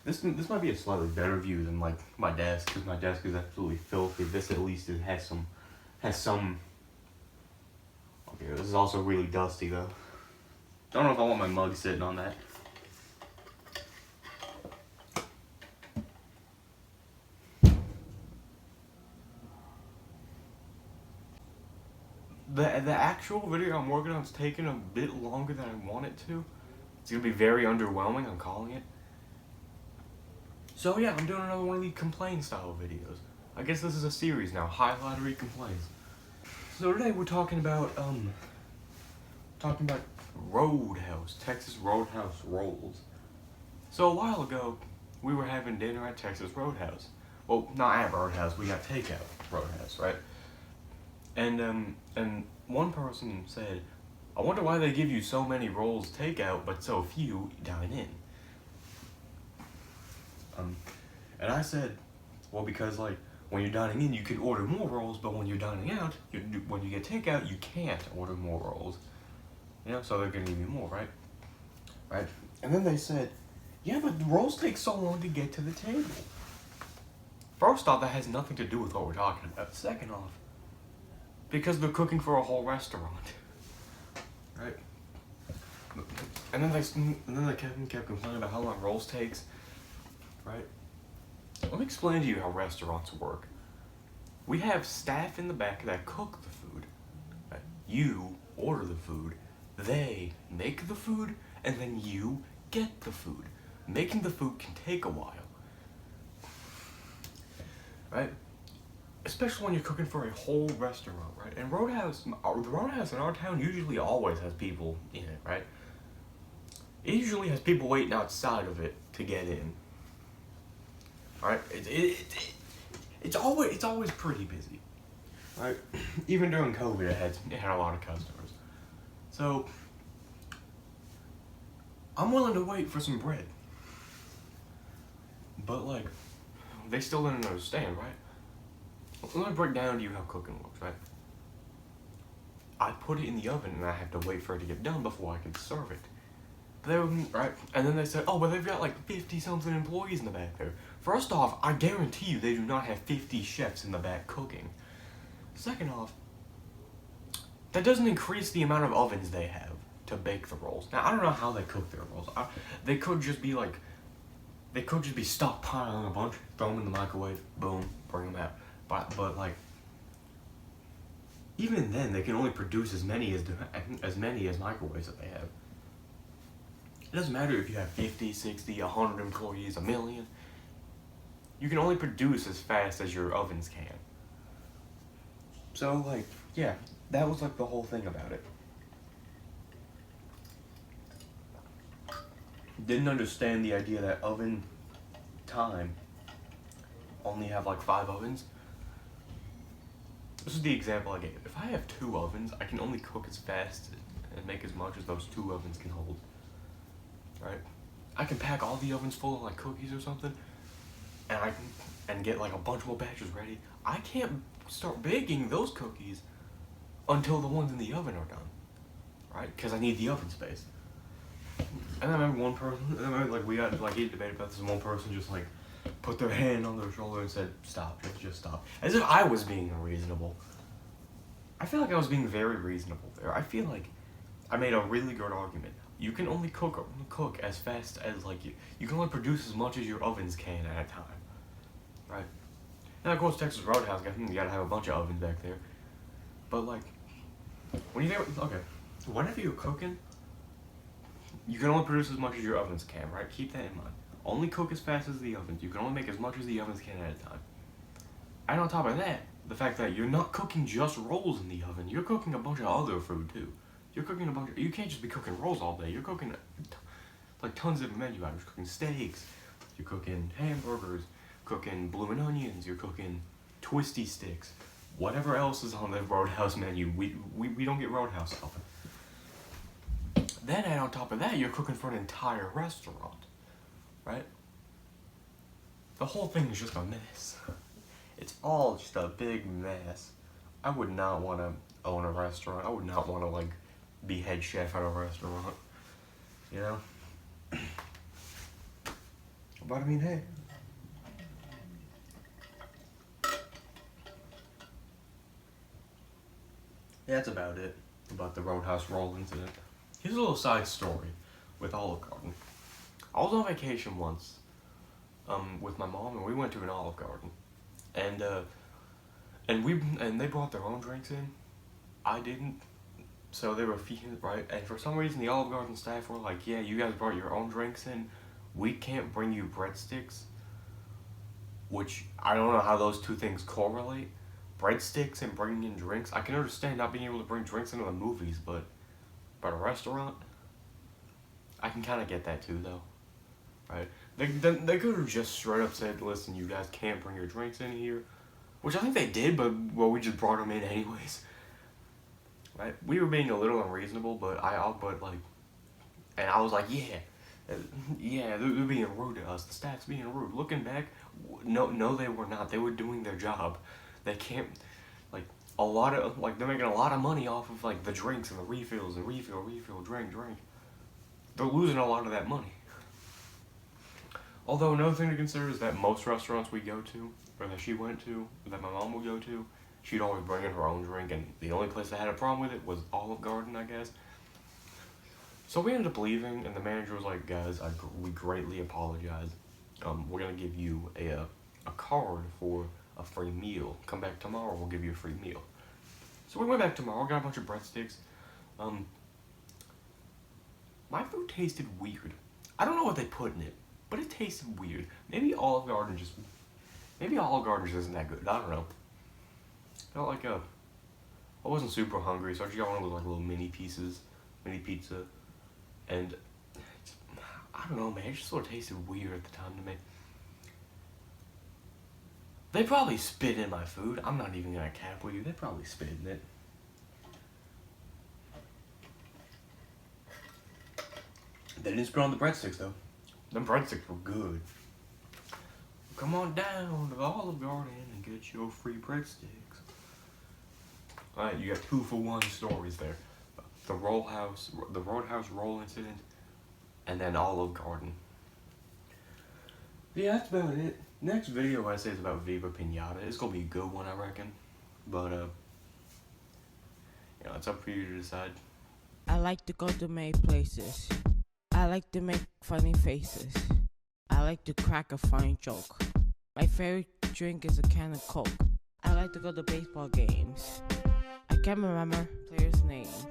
this might be a slightly better view than like my desk, because my desk is absolutely filthy. This at least has some. Okay, this is also really dusty though. Don't know if I want my mug sitting on that. The actual video I'm working on is taking a bit longer than I want it to. It's gonna be very underwhelming, I'm calling it. So yeah, I'm doing another one of these complain style videos. I guess this is a series now, Highlightery Complains. So today we're talking about Roadhouse, Texas Roadhouse rolls. So a while ago, we were having dinner at Texas Roadhouse. Well, not at Roadhouse, we got takeout Roadhouse, right? And one person said, I wonder why they give you so many rolls takeout, but so few dine in. And I said, well, because like, when you're dining in, you can order more rolls, but when you're dining out, when you get takeout, you can't order more rolls. You know, so they're gonna give you more, right? Right? And then they said, yeah, but the rolls take so long to get to the table. First off, that has nothing to do with what we're talking about. Second off, because they're cooking for a whole restaurant, right? And then they kept complaining about how long rolls takes, right? Let me explain to you how restaurants work. We have staff in the back that cook the food. Right? You order the food, they make the food, and then you get the food. Making the food can take a while, right? Especially when you're cooking for a whole restaurant, right? And the Roadhouse in our town usually always has people in it, right? It usually has people waiting outside of it to get in. Right? It's always pretty busy. Right? Even during COVID, it had a lot of customers. So I'm willing to wait for some bread. But like, they still didn't understand, right? Let me break down to you how cooking works, right? I put it in the oven and I have to wait for it to get done before I can serve it. Right? And then they said, oh, but they've got like 50-something employees in the back there. First off, I guarantee you they do not have 50 chefs in the back cooking. Second off, that doesn't increase the amount of ovens they have to bake the rolls. Now, I don't know how they cook their rolls. They could just be stockpiling a bunch, throw them in the microwave, boom, bring them out. But like, even then, they can only produce as many as microwaves that they have. It doesn't matter if you have 50, 60, 100 employees, 1 million. You can only produce as fast as your ovens can. So like, yeah, that was like the whole thing about it. Didn't understand the idea that oven time only have like 5 ovens. This is the example I gave. If I have 2 ovens, I can only cook as fast and make as much as those 2 ovens can hold. Right? I can pack all the ovens full of like cookies or something, and get like a bunch more batches ready. I can't start baking those cookies until the ones in the oven are done, right? Because I need the oven space. And I remember we got like a debate about this, and one person just like put their hand on their shoulder and said, "Stop, just stop," as if I was being unreasonable. I feel like I was being very reasonable there. I feel like I made a really good argument. You can only cook as fast as like you can only produce as much as your ovens can at a time, right? And of course, Texas Roadhouse, you gotta have a bunch of ovens back there. But like, whenever you're cooking, you can only produce as much as your ovens can, right? Keep that in mind. Only cook as fast as the ovens. You can only make as much as the ovens can at a time. And on top of that, the fact that you're not cooking just rolls in the oven, you're cooking a bunch of other food too. You're cooking you can't just be cooking rolls all day. You're cooking like tons of menu items. You're cooking steaks, you're cooking hamburgers, cooking bloomin' onions, you're cooking twisty sticks. Whatever else is on the Roadhouse menu, we don't get Roadhouse often. Then and on top of that, you're cooking for an entire restaurant, right? The whole thing is just a mess. It's all just a big mess. I would not want to own a restaurant. I would not want to like be head chef at a restaurant, you know? But I mean, hey. Yeah, that's about it. About the Roadhouse roll incident. Here's a little side story with Olive Garden. I was on vacation once, with my mom, and we went to an Olive Garden, and they brought their own drinks in. I didn't, so they were feeding right. And for some reason, the Olive Garden staff were like, "Yeah, you guys brought your own drinks in. We can't bring you breadsticks." Which I don't know how those two things correlate. Breadsticks and bringing in drinks. I can understand not being able to bring drinks into the movies, but a restaurant, I can kind of get that too, though. Right? They could have just straight up said, "Listen, you guys can't bring your drinks in here," which I think they did, but well, we just brought them in anyways. Right? We were being a little unreasonable, but I was like, yeah, they're being rude to us. The staff's being rude. Looking back, no, they were not. They were doing their job. They can't, they're making a lot of money off of like the drinks and the refills and refill, drink. They're losing a lot of that money. Although another thing to consider is that most restaurants we go to, or that she went to, or that my mom would go to, she'd always bring in her own drink, and the only place that had a problem with it was Olive Garden, I guess. So we ended up leaving, and the manager was like, "Guys, we greatly apologize. We're gonna give you a card for a free meal. Come back tomorrow, we'll give you a free meal." So we went back tomorrow, got a bunch of breadsticks. My food tasted weird. I don't know what they put in it, but it tasted weird. Maybe Olive Garden just isn't that good. I don't know. Felt like I wasn't super hungry, so I just got one of those like little mini pizza, and I don't know, man. It just sort of tasted weird at the time to me. They probably spit in my food. I'm not even gonna cap with you. They probably spit in it. They didn't spit on the breadsticks though. Them breadsticks were good. Come on down to the Olive Garden and get your free breadsticks. Alright, you got 2-for-1 stories there. The Roadhouse roll incident, and then Olive Garden. Yeah, that's about it. Next video I say is about Viva Pinata. It's gonna be a good one, I reckon. But it's up for you to decide. I like to go to many places. I like to make funny faces. I like to crack a funny joke. My favorite drink is a can of Coke. I like to go to baseball games. I can't remember players' names.